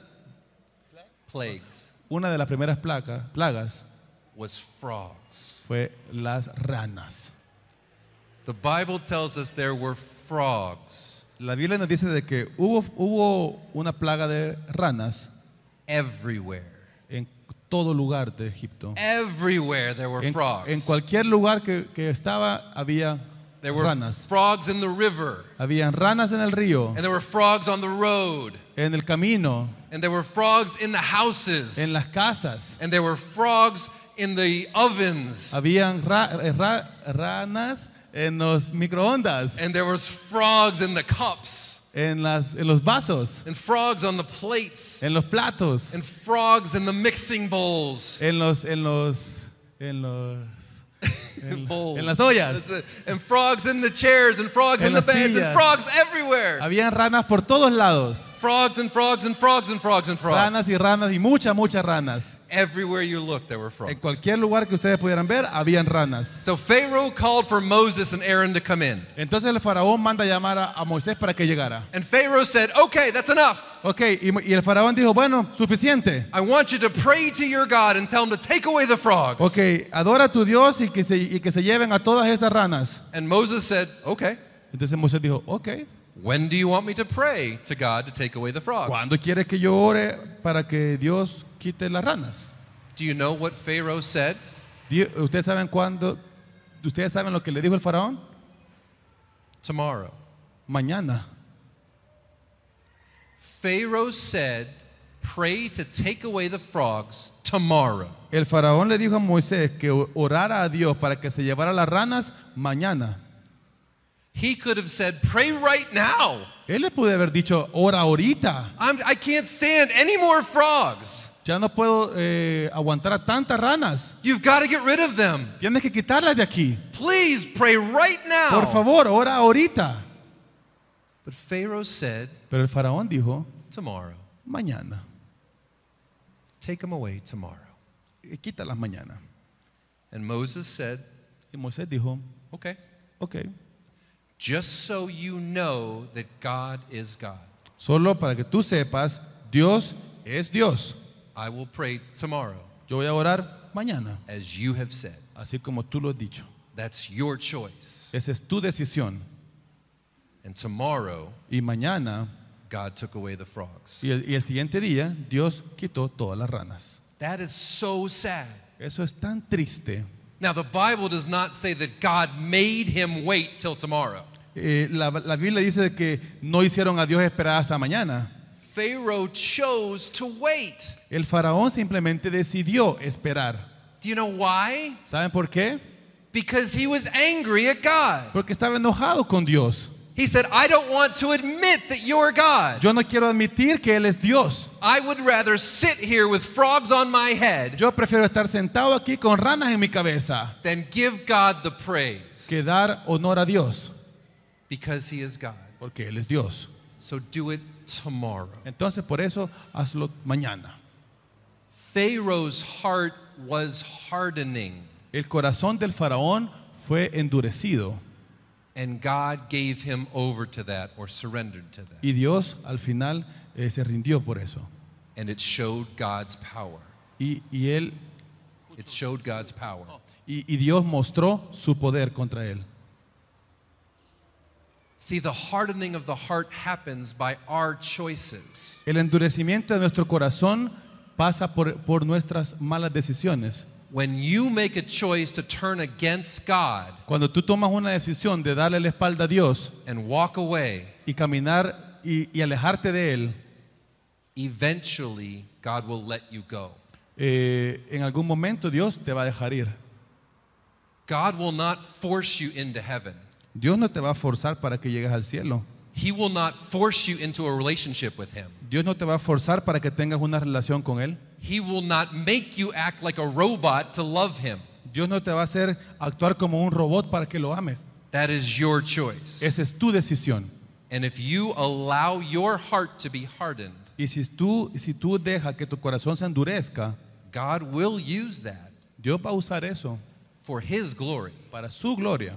de las primeras plagas was frogs. fue las ranas. The Bible tells us there were frogs La Biblia nos dice de que hubo una plaga de ranas everywhere. en todo lugar de Egipto. Everywhere there were frogs. En cualquier lugar que estaba había There were ranas. frogs in the river. Habían ranas en el río, And there were frogs on the road. en el camino, And there were frogs in the houses. en las casas, And there were frogs in the ovens. Habían ranas en los microondas, And there was frogs in the cups. en los vasos, And frogs on the plates. en los platos, And frogs in the mixing bowls. Bowls. en las ollas. That's it. And frogs in the chairs. And frogs En in the las beds. sillas. And frogs everywhere. Habían ranas por todos lados. Frogs and frogs and frogs and frogs and frogs. Ranas y ranas y muchas ranas. Everywhere you look, there were En frogs. cualquier lugar que ustedes pudieran ver, habían ranas. So Pharaoh called for Moses and Aaron to come in. Entonces el faraón manda a llamar a Moisés para que llegara. And Pharaoh said, okay, that's enough. Ok, y el faraón dijo, bueno, suficiente. I want you to pray to your God and tell him to take away the frogs. Ok, adora a tu Dios y que se lleven a todas estas ranas. And Moses said, okay. Entonces Moisés dijo, ok, When do you want me to pray to God to take away the frogs? ¿cuándo quieres que yo ore para que Dios quite las ranas? Do you know what Pharaoh said? ¿Ustedes saben cuándo? ¿Ustedes saben lo que le dijo el faraón? Tomorrow. Mañana. Pharaoh said, pray to take away the frogs tomorrow. El faraón le dijo a Moisés que orara a Dios para que se llevara las ranas mañana. He could have said, pray right now. Él le pudo haber dicho, ora ahorita. I can't stand any more frogs. Ya no puedo aguantar a tantas ranas. You've got to get rid of them. Tienes que quitarlas de aquí. Please pray right now. Por favor, ora ahorita. But Pharaoh said, Pero el faraón dijo, tomorrow. mañana. Take them away tomorrow. Quítalas mañana. And Moses said, Y Moisés dijo, okay. ok. Just so you know that God is God, Solo para que tú sepas, Dios es Dios. I will pray tomorrow, Yo voy a orar mañana, as you have said. así como tú lo has dicho. That's your choice. Esa es tu decisión. And tomorrow, Y mañana, God took away the frogs. y el siguiente día, Dios quitó todas las ranas. That is so sad. Eso es tan triste. Now, the Bible does not say that God made him wait till tomorrow. La Biblia dice de que no hicieron a Dios esperar hasta mañana. Pharaoh chose to wait. El faraón simplemente decidió esperar. Do you know why? ¿Saben por qué? Because he was angry at God. Porque estaba enojado con Dios. He said, I don't want to admit that you're God. Yo no quiero admitir que Él es Dios. I would rather sit here with frogs on my head Yo prefiero estar sentado aquí con ranas en mi cabeza than give God the praise. que dar honor a Dios, Because he is God. porque Él es Dios. So do it tomorrow. Entonces, por eso, hazlo mañana. Pharaoh's heart was hardening, El corazón del faraón fue endurecido and God gave him over to that or surrendered to that. y Dios al final se rindió por eso. And it showed God's power. Y It showed God's power. Dios mostró su poder contra él. See, the hardening of the heart happens by our choices. El endurecimiento de nuestro corazón pasa por nuestras malas decisiones. When you make a choice to turn against God Cuando tú tomas una decisión de darle la espalda a Dios and walk away, y caminar y alejarte de Él, eventually God will let you go. en algún momento Dios te va a dejar ir. God will not force you into heaven. Dios no te va a forzar para que llegues al cielo. He will not force you into a relationship with him. Dios no te va a forzar para que tengas una relación con Él. He will not make you act like a robot to love him. Dios no te va a hacer actuar como un robot para que lo ames. That is your choice. Esa es tu decisión. And if you allow your heart to be hardened, Y si tú dejas que tu corazón se endurezca, God will use that Dios va a usar eso for his glory, para su gloria.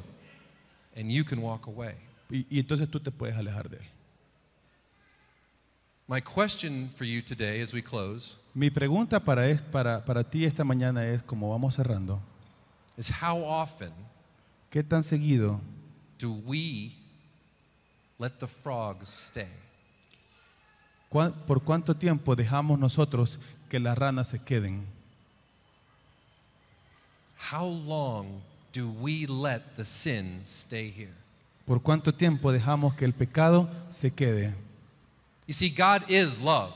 and you can walk away. Y entonces tú te puedes alejar de Él. My question for you today as we close Mi pregunta para ti esta mañana es, como vamos cerrando, is how often ¿qué tan seguido do we let the frogs stay? por cuánto tiempo dejamos nosotros que las ranas se queden? How long do we let the sin stay here? ¿Por cuánto tiempo dejamos que el pecado se quede? You see, God is love.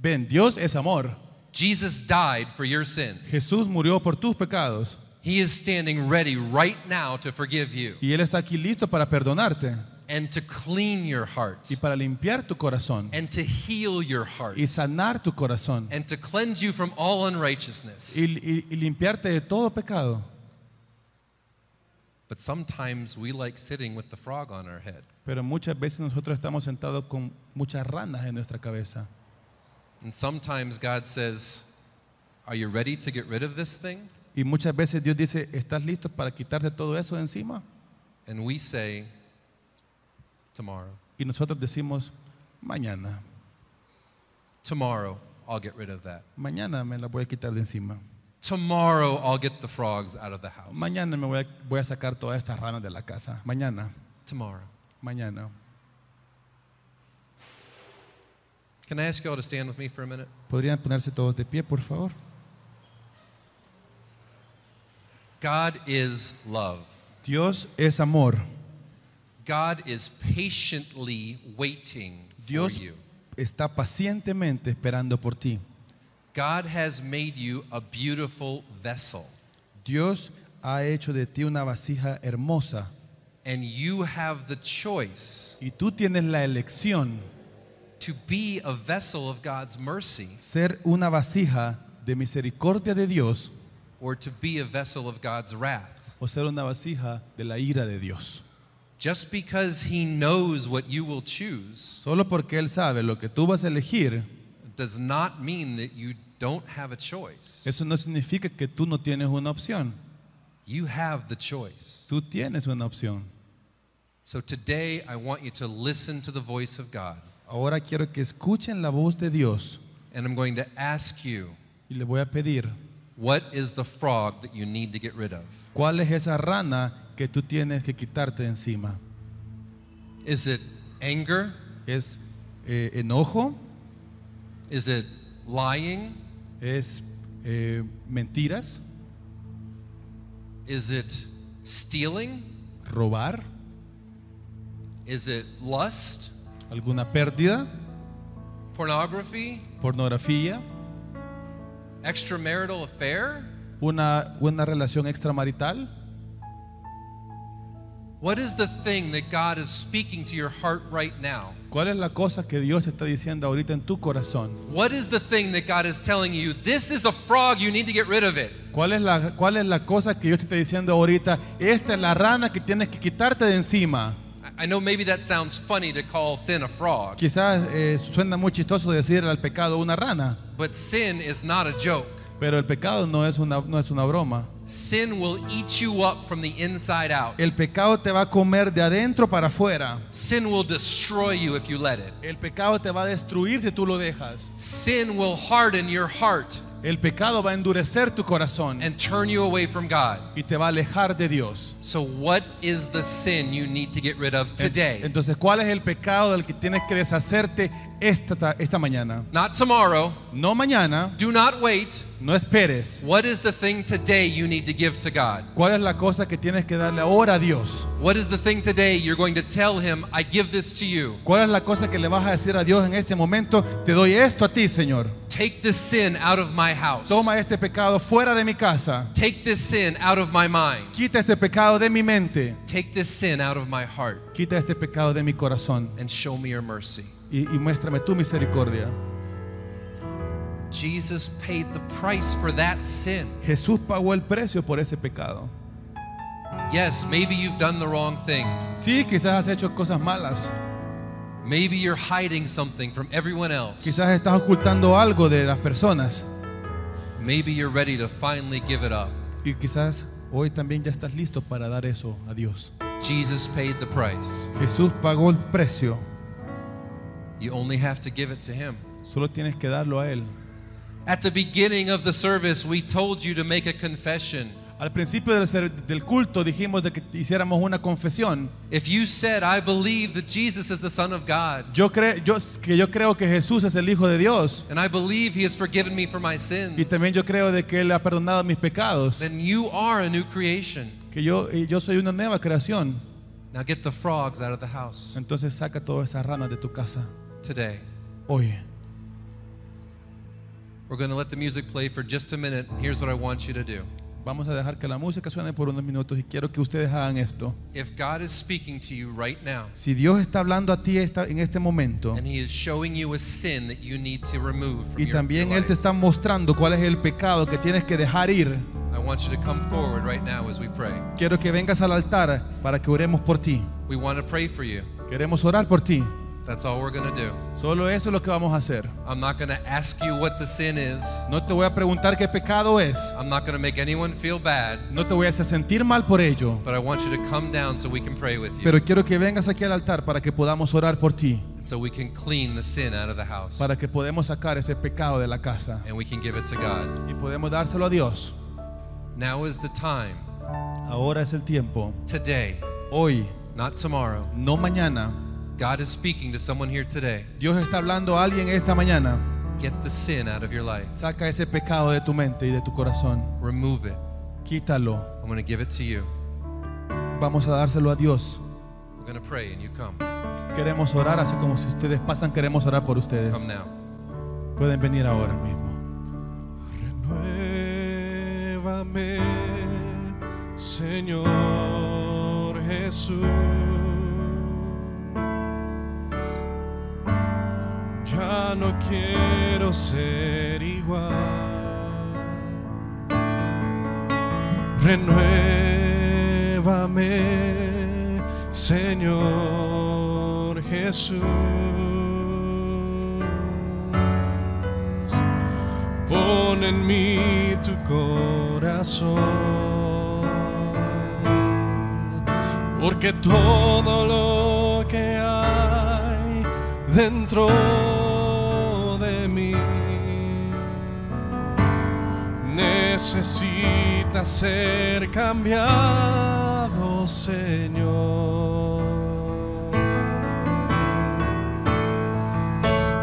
Ven, Dios es amor. Jesus died for your sins. Jesús murió por tus pecados. He is standing ready right now to forgive you Y Él está aquí listo para perdonarte and to clean your heart y para limpiar tu corazón and to heal your heart y sanar tu corazón and to cleanse you from all unrighteousness. y limpiarte de todo pecado. But sometimes we like sitting with the frog on our head. Pero muchas veces nosotros estamos sentados con muchas ranas en nuestra cabeza. And sometimes God says, are you ready to get rid of this thing? Y muchas veces Dios dice, ¿estás listo para quitarte todo eso de encima? And we say, tomorrow. Y nosotros decimos, mañana. Tomorrow, I'll get rid of that. Mañana me la voy a quitar de encima. Tomorrow, I'll get the frogs out of the house. Mañana voy a sacar todas estas ranas de la casa. Mañana, Tomorrow. mañana. Can I ask you all to stand with me for a minute? ¿Podrían ponerse todos de pie, por favor? God is love. Dios es amor. God is patiently waiting Dios for you. está pacientemente esperando por ti. God has made you a beautiful vessel, Dios ha hecho de ti una vasija hermosa and you have the choice y tú tienes la elección to be a vessel of God's mercy ser una vasija de misericordia de Dios or to be a vessel of God's wrath. o ser una vasija de la ira de Dios. Just because He knows what you will choose Solo porque Él sabe lo que tú vas a elegir, does not mean that you don't have a choice. eso no significa que tú no tienes una opción. You have the choice. Tú tienes una opción. So today I want you to listen to the voice of God, Ahora quiero que escuchen la voz de Dios and I'm going to ask you, y le voy a pedir, what is the frog that you need to get rid of? ¿cuál es esa rana que tú tienes que quitarte de encima? Is it anger? ¿Es enojo? Is it lying? ¿Es mentiras? Is it stealing? ¿Robar? Is it lust? ¿Alguna pérdida? Pornography? ¿Pornografía? Extramarital affair? ¿Una relación extramarital? What is the thing that God is speaking to your heart right now? ¿Cuál es la cosa que Dios está diciendo ahorita en tu corazón? What is the thing that God is telling you, this is a frog, you need to get rid of it? ¿Cuál es la cosa que Dios te está diciendo ahorita? Esta es la rana que tienes que quitarte de encima. I know maybe that sounds funny to call sin a frog, Quizás suena muy chistoso decirle al pecado una rana, but sin is not a joke. pero el pecado no es una broma. Sin will eat you up from the inside out. El pecado te va a comer de adentro para afuera. Sin will destroy you if you let it. El pecado te va a destruir si tú lo dejas. Sin will harden your heart El pecado va a endurecer tu corazón and turn you away from God. y te va a alejar de Dios. So what is the sin you need to get rid of today? Entonces, ¿cuál es el pecado del que tienes que deshacerte esta mañana? Not tomorrow. No mañana, Do not wait. no esperes. What is the thing today you need to give to God? ¿Cuál es la cosa que tienes que darle ahora a Dios? What is the thing today you're going to tell Him, I give this to you? ¿Cuál es la cosa que le vas a decir a Dios en este momento? Te doy esto a ti, Señor. Take this sin out of my house. Toma este pecado fuera de mi casa. Take this sin out of my mind. Quita este pecado de mi mente. Take this sin out of my heart Quita este pecado de mi corazón and show me your mercy. y muéstrame tu misericordia. Jesus paid the price for that sin. Jesús pagó el precio por ese pecado. Yes, maybe you've done the wrong thing. Sí, quizás has hecho cosas malas. Maybe you're hiding something from everyone else. Quizás estás ocultando algo de las personas. Maybe you're ready to finally give it up. Y quizás hoy también ya estás listo para dar eso a Dios. Jesus paid the price. Jesús pagó el precio. You only have to give it to Him. Solo tienes que darlo a Él. At the beginning of the service, we told you to make a confession. Al principio del culto dijimos de que hiciéramos una confesión. If you said, I believe that Jesus is the Son of God, Yo creo que Jesús es el Hijo de Dios. and I believe He has forgiven me for my sins, Y también yo creo de que Él ha perdonado mis pecados. then you are a new creation. Que yo soy una nueva creación. Now get the frogs out of the house Entonces saca todas esas ranas de tu casa today. hoy. We're going to let the music play for just a minute. Here's what I want you to do. Vamos a dejar que la música suene por unos minutos y quiero que ustedes hagan esto. If God is speaking to you right now, Si Dios está hablando a ti en este momento and He is showing you a sin that you need to remove from y your también Él life, te está mostrando cuál es el pecado que tienes que dejar ir, I want you to come forward right now as we pray. quiero que vengas al altar para que oremos por ti. We want to pray for you. Queremos orar por ti. That's all we're going to do. Solo eso es lo que vamos a hacer. I'm not going to ask you what the sin is. No te voy a preguntar qué pecado es. I'm not going to make anyone feel bad, No te voy a hacer sentir mal por ello. but I want you to come down so we can pray with you, Pero quiero que vengas aquí al altar para que podamos orar por ti. so we can clean the sin out of the house, Para que podamos sacar ese pecado de la casa. and we can give it to God. Y podemos dárselo a Dios. Now is the time. Ahora es el tiempo. Today, Hoy, not tomorrow. no mañana. God is speaking to someone here today. Dios está hablando a alguien esta mañana. Get the sin out of your life. Saca ese pecado de tu mente y de tu corazón. Remove it. Quítalo. I'm going to give it to you. Vamos a dárselo a Dios. We're going to pray and you come. Queremos orar así como si ustedes pasan, queremos orar por ustedes. Come now. Pueden venir ahora mismo. Renuévame, Señor Jesús. Ya no quiero ser igual. Renuévame, Señor Jesús. Pon en mí tu corazón, porque todo lo que hay dentro de mí necesita ser cambiado, Señor.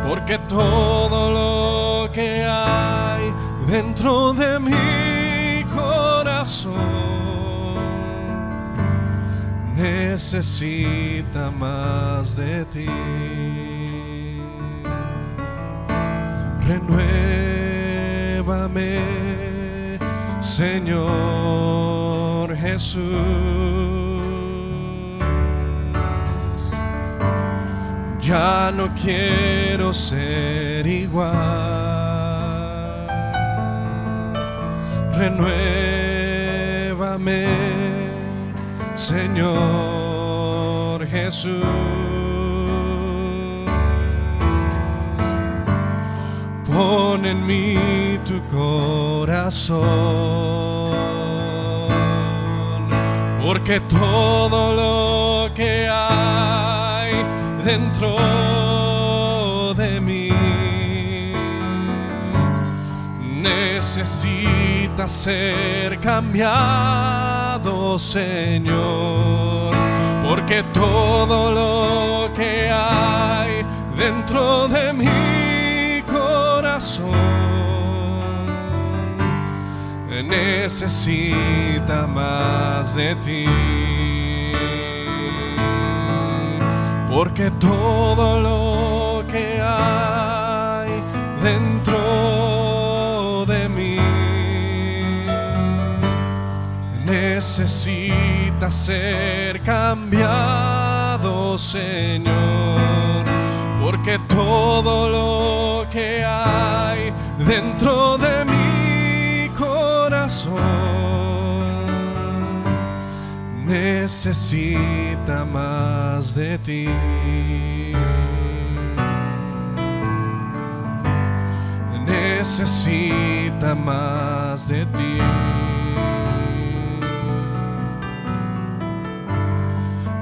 Porque todo lo que hay dentro de mi corazón necesita más de ti. Renuévame, Señor Jesús. Ya no quiero ser igual. Renuévame, Señor Jesús. Pon en mí tu corazón, porque todo lo que hay dentro de mí necesita ser cambiado, Señor, porque todo lo que hay dentro de mi corazón necesita más de ti. Porque todo lo que hay dentro de mí necesita ser cambiado, Señor. Porque todo lo que hay dentro de mi corazón necesita más de ti. Necesita más de ti.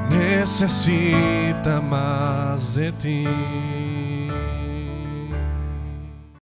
Necesita más de ti.